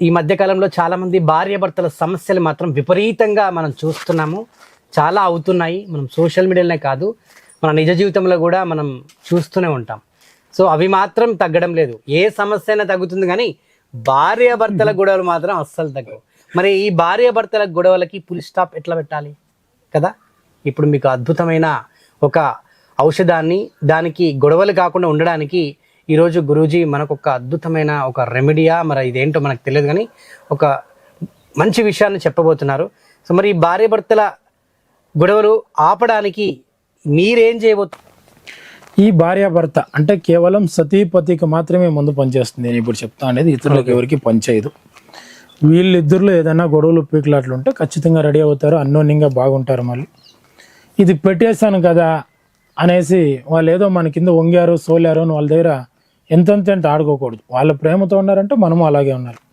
ఈ మధ్య కాలంలో చాలా మంది భార్యాభర్తల సమస్యలు మాత్రం విపరీతంగా మనం చూస్తున్నాము. చాలా అవుతున్నాయి. మనం సోషల్ మీడియాలోనే కాదు, మన నిజ జీవితంలో కూడా మనం చూస్తూనే ఉంటాం. సో అవి మాత్రం తగ్గడం లేదు. ఏ సమస్య అయినా తగ్గుతుంది, కానీ భార్యాభర్తల గొడవలు మాత్రం అస్సలు తగ్గవు. మరి ఈ భార్యాభర్తల గొడవలకి ఫుల్ స్టాప్ ఎట్లా పెట్టాలి కదా? ఇప్పుడు మీకు అద్భుతమైన ఒక ఔషధాన్ని, దానికి గొడవలు కాకుండా ఉండడానికి ఈరోజు గురూజీ మనకు ఒక అద్భుతమైన ఒక రెమెడియా, మరి ఇదేంటో మనకు తెలియదు, కానీ ఒక మంచి విషయాన్ని చెప్పబోతున్నారు. సో మరి ఈ భార్యాభర్తల గొడవలు ఆపడానికి మీరేం చేయబోతున్నారు? ఈ భార్యాభర్త అంటే కేవలం సతీపతికి మాత్రమే ముందు పనిచేస్తుంది. నేను ఇప్పుడు చెప్తా అనేది ఇతరులకు ఎవరికి పనిచేయదు. వీళ్ళిద్దరిలో ఏదైనా గొడవలు పీకులాట్లు ఉంటే ఖచ్చితంగా రెడీ అవుతారు, అన్యోన్యంగా బాగుంటారు. మళ్ళీ ఇది పెట్టేశాను కదా అనేసి వాళ్ళు ఏదో మన కింద వంగారు సోలారు అని వాళ్ళ దగ్గర ఎంతంత ఆడుకోకూడదు. వాళ్ళ ప్రేమతో ఉన్నారంటే మనము అలాగే ఉన్నారు.